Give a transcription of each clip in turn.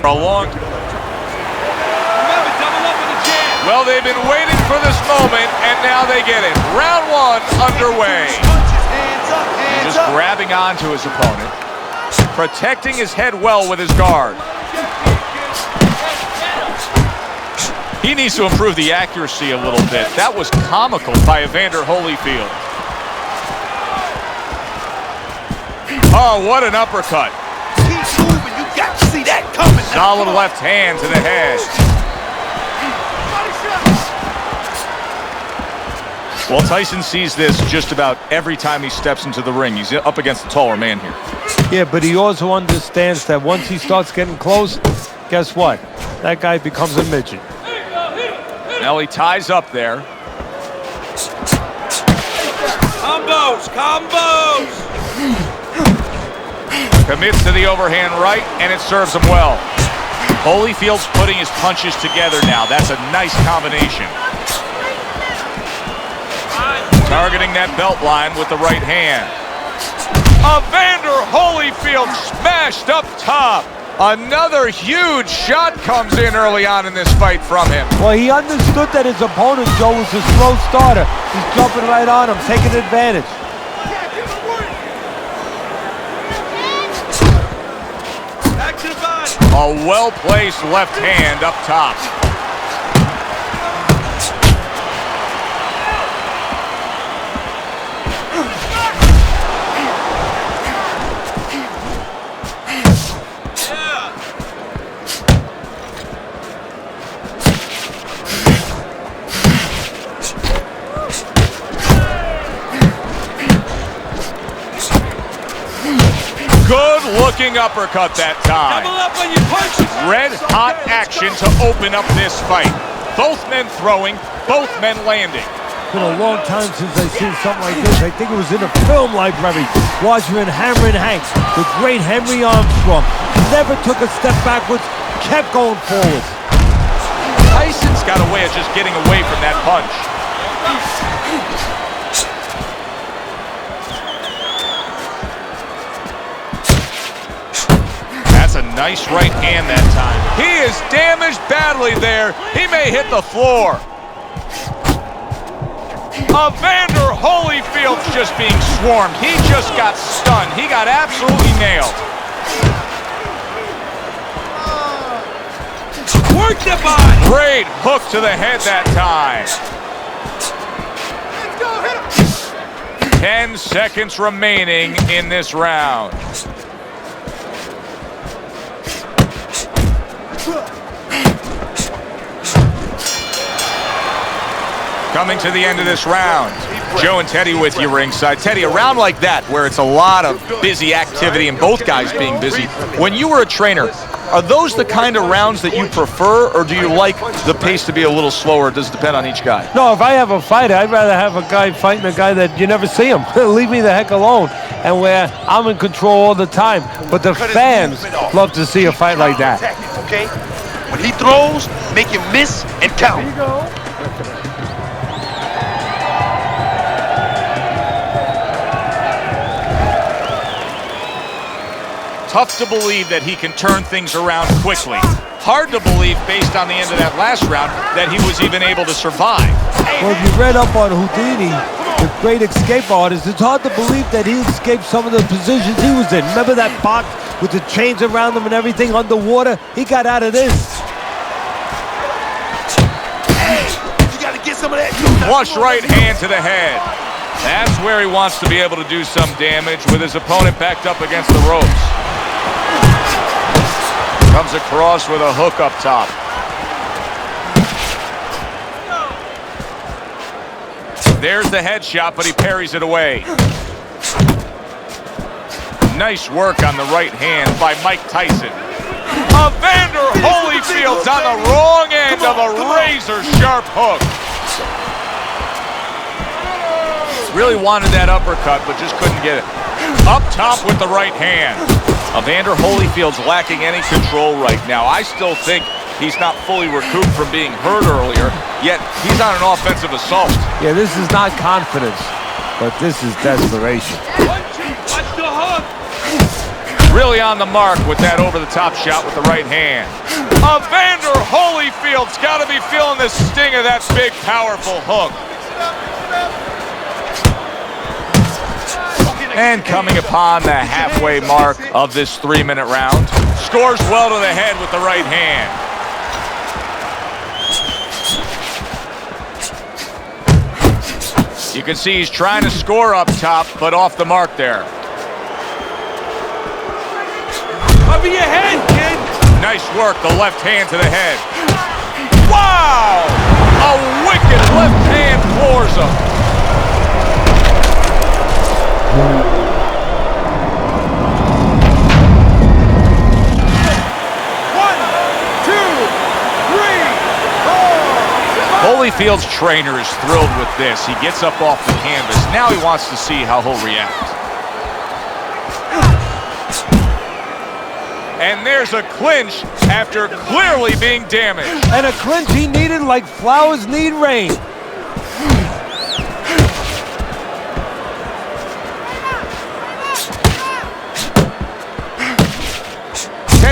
For a long time. Well, they've been waiting for this moment, and now they get it. Round one underway. He's just grabbing onto his opponent, protecting his head well with his guard. He needs to improve the accuracy a little bit. That was comical by Evander Holyfield. Oh, what an uppercut. Keep moving, you got to see that coming. Solid left hand to the head. Well, Tyson sees this just about every time he steps into the ring. He's up against a taller man here. Yeah, but he also understands that once he starts getting close, guess what? That guy becomes a midget. Now he ties up there. Combos, combos. Commits to the overhand right, and it serves him well. Holyfield's putting his punches together now. That's a nice combination. Targeting that belt line with the right hand. Evander Holyfield smashed up top. Another huge shot comes in early on in this fight from him. Well, he understood that his opponent, Joe, was a slow starter. He's jumping right on him, taking advantage. A well-placed left hand up top. Good-looking uppercut that time. Double up on your punches. Red-hot action to open up this fight. Both men throwing, both men landing. It's been a long time since I've seen something like this. I think it was in a film library. Watching Hammer and Hank, the great Henry Armstrong. Never took a step backwards, kept going forward. Tyson's got a way of just getting away from that punch. A nice right hand that time. He is damaged badly there. He may hit the floor. Evander Holyfield's just being swarmed. He just got stunned. He got absolutely nailed. Work the body. Great hook to the head that time. 10 seconds remaining in this round. Coming to the end of this round. Joe and Teddy with you ringside. Teddy, a round like that where it's a lot of busy activity and both guys being busy. When you were a trainer, are those the kind of rounds that you prefer, or do you like the pace to be a little slower? Does it depend on each guy? No, if I have a fighter, I'd rather have a guy fighting a guy that you never see him. Leave me the heck alone. And where I'm in control all the time. But the fans love to see a fight like that. Okay? When he throws, make him miss and count. There you go. Tough to believe that he can turn things around quickly. Hard to believe, based on the end of that last round, that he was even able to survive. Well, if you read up on Houdini, the great escape artist, it's hard to believe that he escaped some of the positions he was in. Remember that box with the chains around him and everything underwater? He got out of this. You got to get some of that. Flush right hand to the head. That's where he wants to be able to do some damage with his opponent backed up against the ropes. Comes across with a hook up top. There's the headshot, but he parries it away. Nice work on the right hand by Mike Tyson. Evander Holyfield's on the wrong end of a razor-sharp hook. Really wanted that uppercut, but just couldn't get it. Up top with the right hand. Evander Holyfield's lacking any control right now. I still think he's not fully recouped from being hurt earlier, yet he's on an offensive assault. Yeah, this is not confidence, but this is desperation. Watch the hook. Really on the mark with that over-the-top shot with the right hand. Evander Holyfield's got to be feeling the sting of that big, powerful hook. And coming upon the halfway mark of this 3-minute round, scores well to the head with the right hand. You can see he's trying to score up top, but off the mark there. Cover your head, kid. Nice work, the left hand to the head. Wow! A wicked left hand floors him. 1, 2, 3, 4. Holyfield's trainer is thrilled with this. He gets up off the canvas. Now he wants to see how he'll react. And there's a clinch after clearly being damaged. And a clinch he needed like flowers need rain.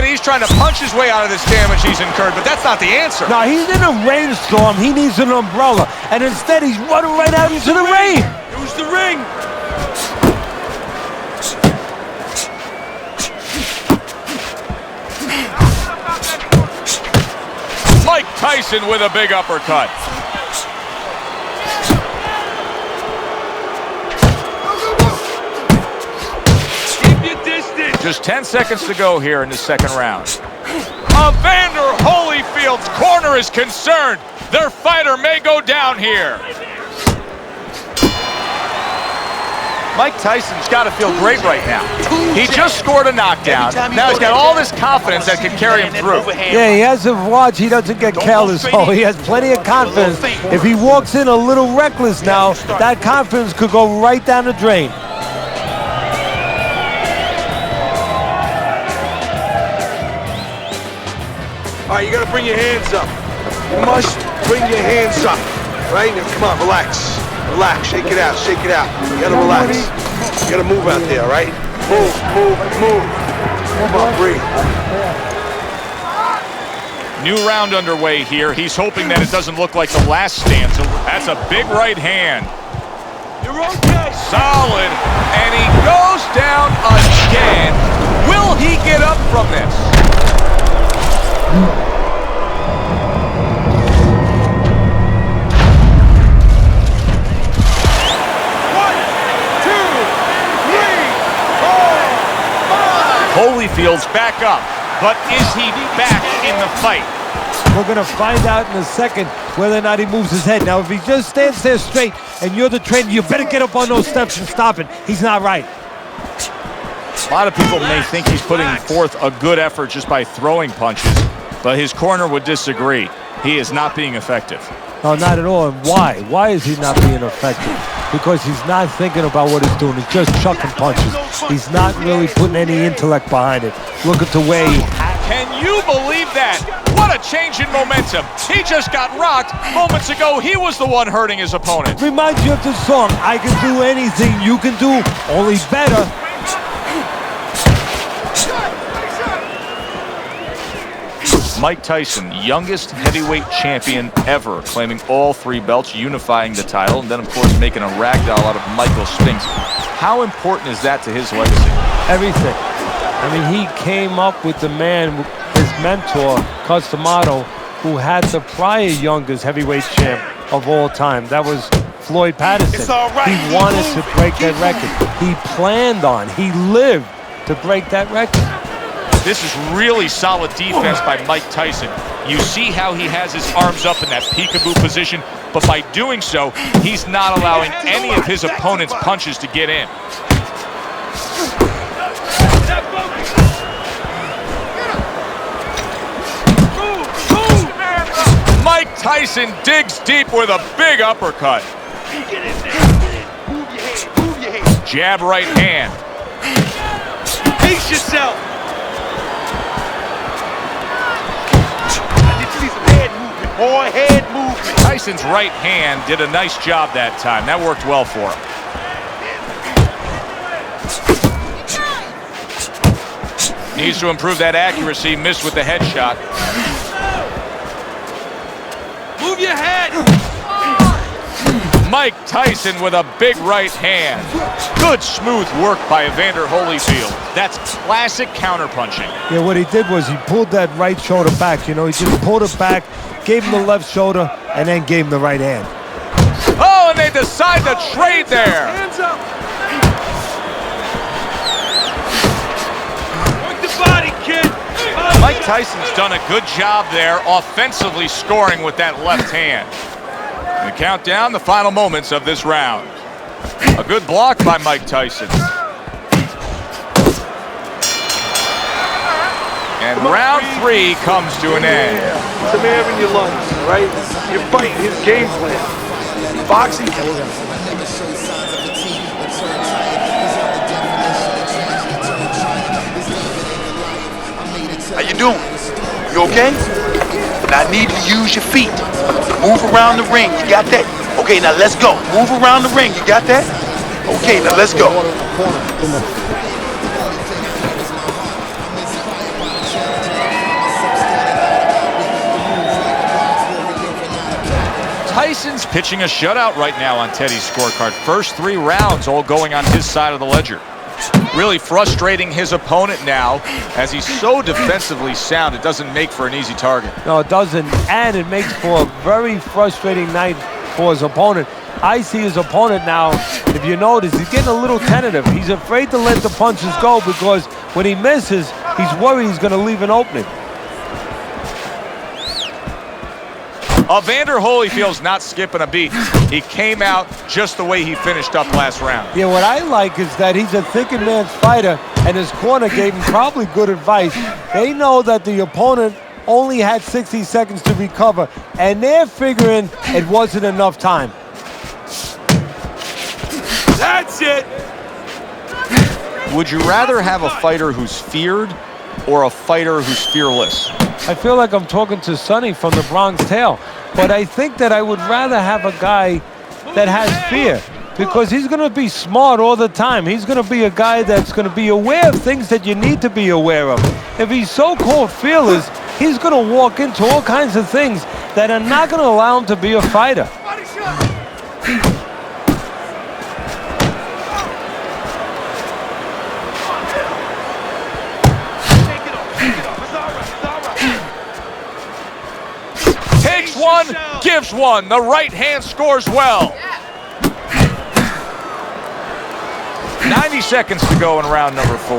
He's trying to punch his way out of this damage he's incurred, but that's not the answer. Now, he's in a rainstorm. He needs an umbrella. And instead, he's running right out into the rain. Use the ring. Mike Tyson with a big uppercut. Just 10 seconds to go here in the second round. Evander Holyfield's corner is concerned. Their fighter may go down here. Mike Tyson's got to feel great right now. He just scored a knockdown. Now he's got all this confidence that can carry him through. Yeah, he has a watch. He doesn't get careless. So he has plenty of confidence. If he walks in a little reckless now, that confidence could go right down the drain. All right, you gotta bring your hands up. You must bring your hands up, right? Now, come on, relax. Relax, shake it out, shake it out. You gotta relax. You gotta move out there, right? Move, move, move. Come on, breathe. New round underway here. He's hoping that it doesn't look like the last stanza. That's a big right hand. You're okay. Solid, and he goes down again. Will he get up from this? 1, 2, 3, 4, 5. Holyfield's back up, but is he back in the fight? We're going to find out in a second whether or not he moves his head. Now, if he just stands there straight and you're the trainer, you better get up on those steps and stop it. He's not right. A lot of people may think he's putting forth a good effort just by throwing punches, but his corner would disagree. He is not being effective. No, not at all. And why? Why is he not being effective? Because he's not thinking about what he's doing. He's just chucking punches. He's not really putting any intellect behind it. Look at the way he... Can you believe that? What a change in momentum. He just got rocked. Moments ago, he was the one hurting his opponent. Reminds you of the song, I can do anything you can do, only better. Mike Tyson, youngest heavyweight champion ever, claiming all 3 belts, unifying the title, and then, of course, making a ragdoll out of Michael Spinks. How important is that to his legacy? Everything. I mean, he came up with the man, his mentor, Customato, who had the prior youngest heavyweight champ of all time. That was Floyd Patterson. It's all right. He wanted to break that record. He planned on, he lived to break that record. This is really solid defense by Mike Tyson. You see how he has his arms up in that peekaboo position, but by doing so, he's not allowing any of his opponent's punches to get in. Mike Tyson digs deep with a big uppercut. Get in there. Move your head. Move your head. Jab right hand. Pace yourself. I need to see some head movement. More head movement. Tyson's right hand did a nice job that time. That worked well for him. Needs to improve that accuracy. Missed with the headshot. Move your head. Mike Tyson with a big right hand. Good smooth work by Evander Holyfield. That's classic counterpunching. Yeah, what he did was he pulled that right shoulder back. You know, he just pulled it back, gave him the left shoulder, and then gave him the right hand. Oh, and they decide to trade there. Hands up. Work the body, kid. Mike Tyson's done a good job there, offensively scoring with that left hand. We count down the final moments of this round. A good block by Mike Tyson. And round 3 comes to an end. Some air in your lungs, all right? You're fighting his game plan. Boxing. How you doing? You okay? Now I need to use your feet. Move around the ring. You got that? Okay, now let's go. Move around the ring. You got that? Okay, now let's go. Tyson's pitching a shutout right now on Teddy's scorecard. First 3 rounds all going on his side of the ledger. Really frustrating his opponent now, as he's so defensively sound, it doesn't make for an easy target. No, it doesn't, and it makes for a very frustrating night for his opponent. I see his opponent now, if you notice, he's getting a little tentative. He's afraid to let the punches go because when he misses, he's worried he's going to leave an opening. Evander Holyfield's not skipping a beat. He came out just the way he finished up last round. Yeah, what I like is that he's a thinking man's fighter, and his corner gave him probably good advice. They know that the opponent only had 60 seconds to recover, and they're figuring it wasn't enough time. That's it. Would you rather have a fighter who's feared or a fighter who's fearless? I feel like I'm talking to Sonny from the Bronx Tale, but I think that I would rather have a guy that has fear because he's going to be smart all the time. He's going to be a guy that's going to be aware of things that you need to be aware of. If he's so-called fearless, he's going to walk into all kinds of things that are not going to allow him to be a fighter. One, gives one. The right hand scores well. 90 seconds to go in round number 4.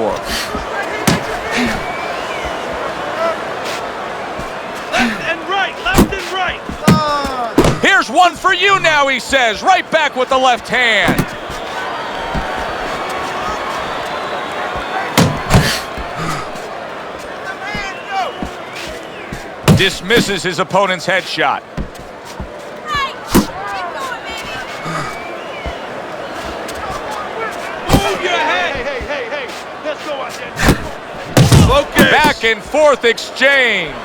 Left and right. Here's one for you now, he says. Right back with the left hand. Dismisses his opponent's headshot. Hey, keep going, baby. Move your head. Hey. Let's go out there. Focus. Back and forth exchange.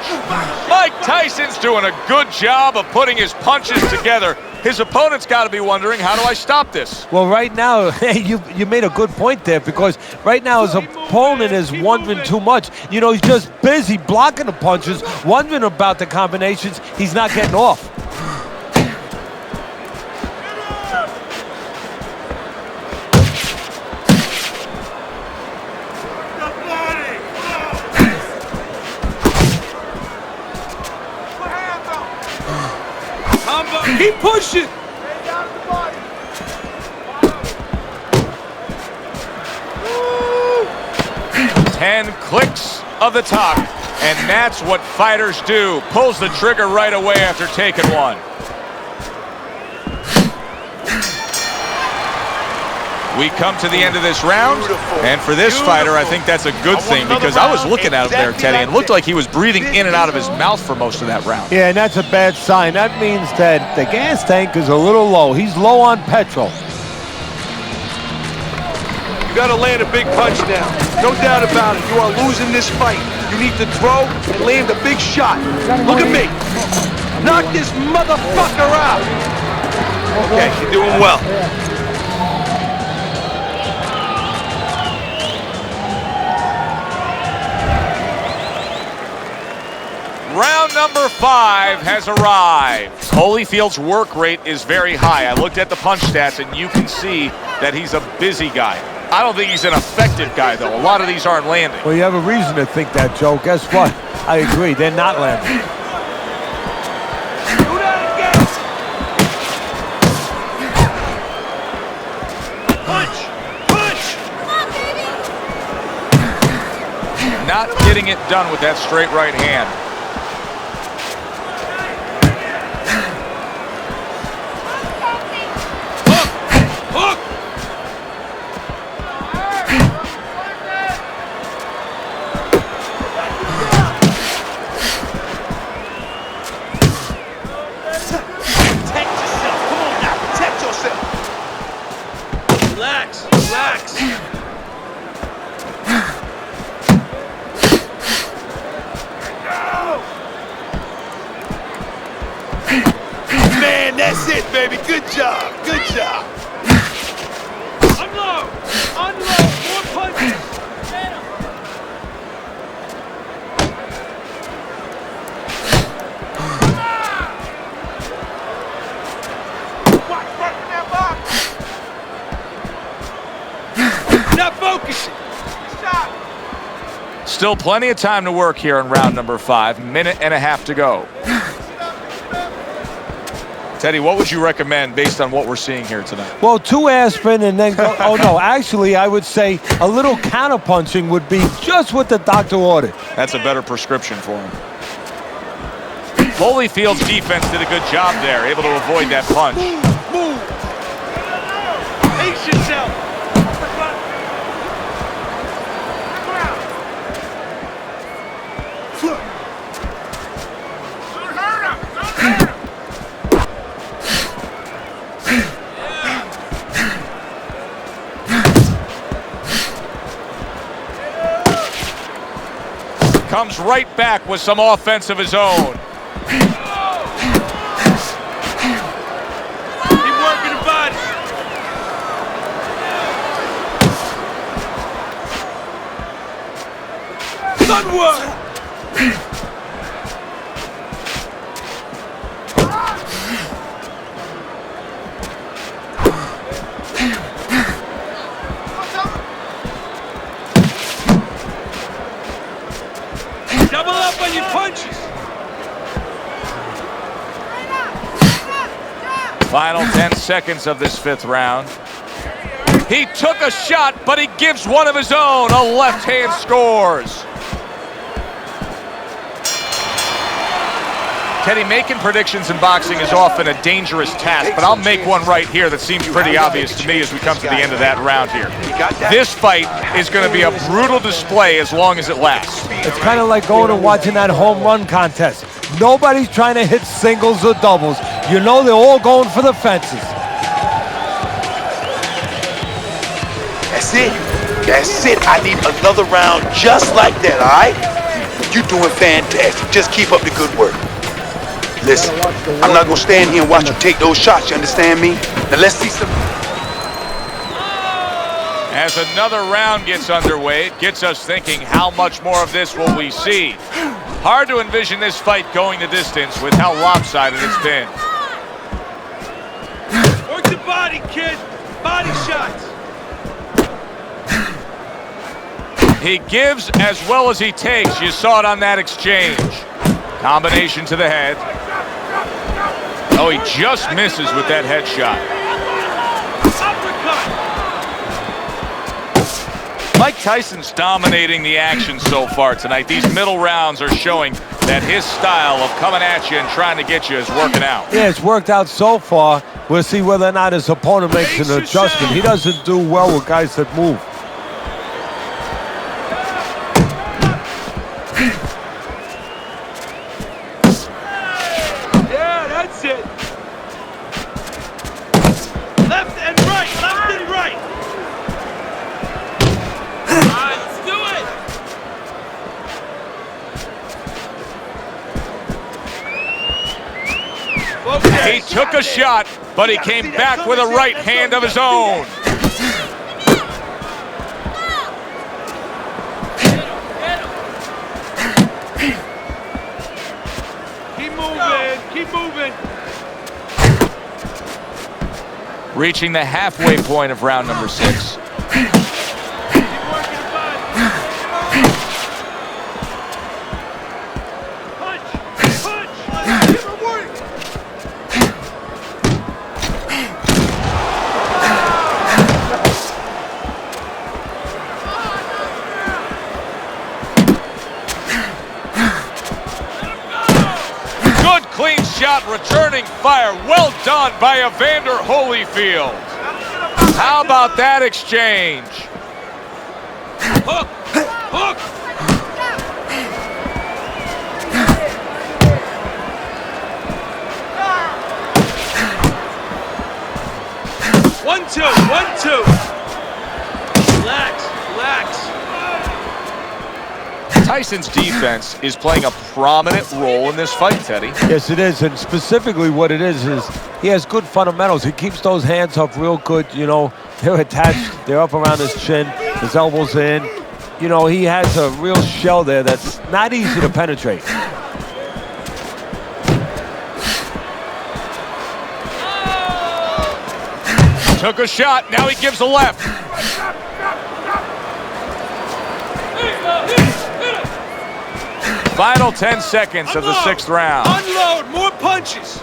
Mike Tyson's doing a good job of putting his punches together. His opponent's got to be wondering, how do I stop this? Well, right now, you made a good point there because right now his opponent is wondering too much. You know, he's just busy blocking the punches, wondering about the combinations. He's not getting off. Keep pushing. 10 clicks of the top, and that's what fighters do. Pulls the trigger right away after taking one. We come to the end of this round, and for this fighter, I think that's a good thing because I was looking at him there, Teddy, and it looked like he was breathing in and out of his mouth for most of that round. Yeah, and that's a bad sign. That means that the gas tank is a little low. He's low on petrol. You got to land a big punch now. No doubt about it. You are losing this fight. You need to throw and land a big shot. Look at me. Knock this motherfucker out. Okay, you're doing well. Round number 5 has arrived. Holyfield's work rate is very high. I looked at the punch stats, and you can see that he's a busy guy. I don't think he's an effective guy, though. A lot of these aren't landing. Well, you have a reason to think that, Joe. Guess what? I agree. They're not landing. Punch! Punch! Come on, baby. Not getting it done with that straight right hand. Hook! Protect yourself. Come on now. Protect yourself. Relax. Relax. Man, that's it, baby. Good job. Good job. Unload. Unload. More punches. Not focusing. Stop. Still plenty of time to work here in round number 5. Minute and a half to go. Teddy, what would you recommend based on what we're seeing here tonight? Well, 2 aspirin and then go. Oh, no. Actually, I would say a little counterpunching would be just what the doctor ordered. That's a better prescription for him. Holyfield's defense did a good job there, able to avoid that punch. Move. Pace yourself. Comes right back with some offense of his own. Keep working the body. Good work. Double up on your punches. Final 10 seconds of this 5th round. He took a shot, but he gives one of his own. A left hand scores. Teddy, making predictions in boxing is often a dangerous task, but I'll make one right here that seems pretty obvious to me as we come to the end of that round here. This fight is going to be a brutal display as long as it lasts. It's kind of like going and watching that home run contest. Nobody's trying to hit singles or doubles. You know they're all going for the fences. That's it. That's it. I need another round just like that, all right? You're doing fantastic. Just keep up the good work. Listen, I'm not going to stand here and watch you take those shots, you understand me? Now let's see some... As another round gets underway, it gets us thinking, how much more of this will we see? Hard to envision this fight going the distance with how lopsided it's been. Work the body, kid. Body shots. He gives as well as he takes. You saw it on that exchange. Combination to the head. Oh, he just misses with that headshot. Mike Tyson's dominating the action so far tonight. These middle rounds are showing that his style of coming at you and trying to get you is working out. Yeah, it's worked out so far. We'll see whether or not his opponent makes an adjustment. He doesn't do well with guys that move. Yeah, that's it. Left and right, left and right. All right, let's do it. Okay. He took a shot, but he came back with a right hand of his own. Keep moving. Keep moving. Reaching the halfway point of round number 6. Clean shot, returning fire. Well done by Evander Holyfield. How about that exchange? Hook! Hook! 1-2, 1-2. Relax, relax. Tyson's defense is playing a prominent role in this fight, Teddy. Yes, it is, and specifically what it is he has good fundamentals. He keeps those hands up real good, you know. They're attached, they're up around his chin, his elbows in. You know, he has a real shell there that's not easy to penetrate. Took a shot, now he gives a left. Final 10 seconds of the 6th round. Unload, more punches.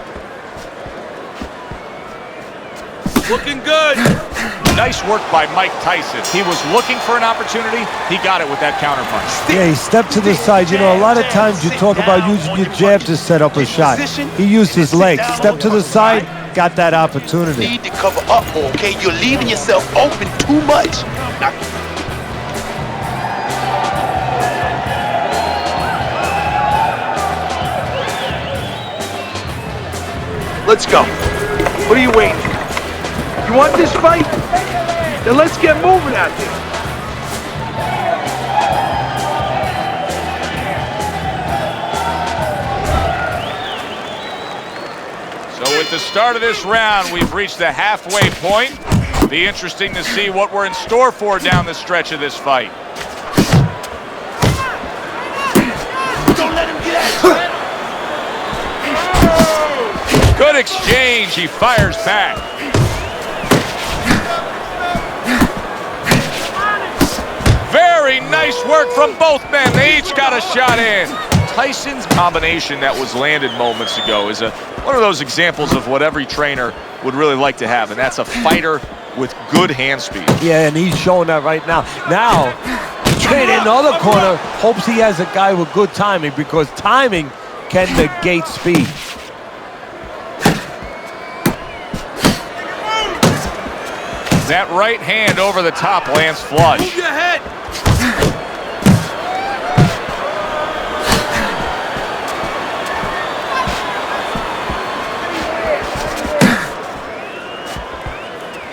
Looking good. Nice work by Mike Tyson. He was looking for an opportunity. He got it with that counterpunch. Yeah, he stepped to the side. You know, a lot of times you talk about using your jab to set up a shot. He used his legs. Stepped to the side, got that opportunity. You need to cover up, okay? You're leaving yourself open too much. Let's go. What are you waiting for? You want this fight? Then let's get moving out there. So with the start of this round, we've reached the halfway point. Be interesting to see what we're in store for down the stretch of this fight. Don't let him get at you. Good exchange, he fires back. Very nice work from both men. They each got a shot in. Tyson's combination that was landed moments ago is one of those examples of what every trainer would really like to have, and that's a fighter with good hand speed. Yeah, and he's showing that right now. Now, the trainer in the other corner hopes he has a guy with good timing, because timing can negate speed. That right hand over the top lands flush. Move your head.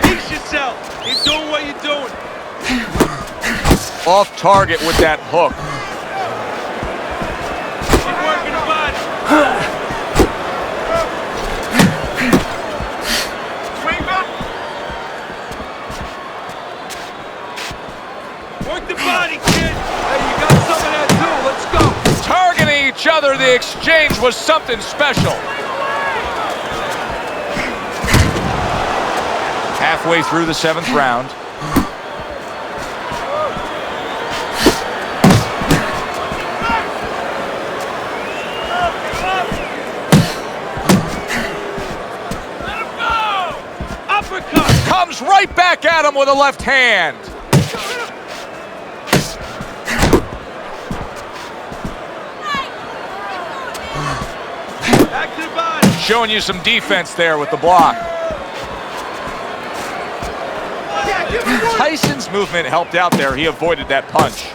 Pace yourself. Keep doing what you're doing. Off target with that hook. Keep working the body. Swing back. Work the body, kid. Hey, you got some of that too. Let's go. Targeting each other, the exchange was something special. Halfway through the 7th round. Comes right back at him with a left hand. Back to the body. Showing you some defense there with the block. Tyson's movement helped out there. He avoided that punch.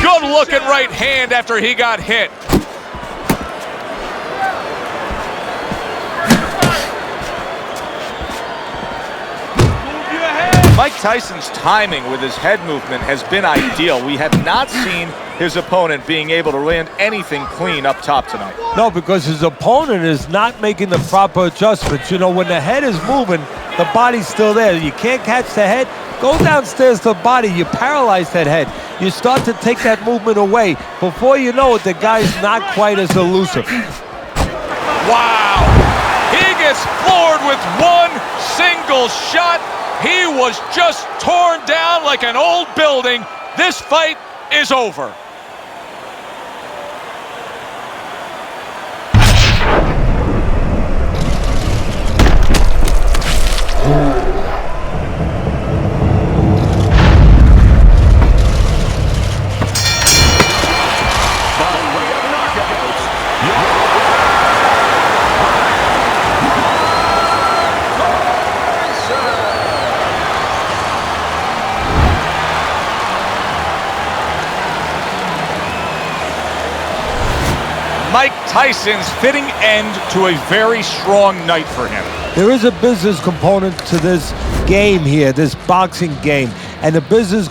Good looking right hand after he got hit. Mike Tyson's timing with his head movement has been ideal. We have not seen his opponent being able to land anything clean up top tonight. No, because his opponent is not making the proper adjustments. You know, when the head is moving, the body's still there. You can't catch the head, Go downstairs to the body. You paralyze that head. You start to take that movement away. Before you know it, the guy's not quite as elusive. Wow! He gets floored with one single shot. He was just torn down like an old building. This fight is over. Mike Tyson's fitting end to a very strong night for him. There is a business component to this game here, this boxing game, and the business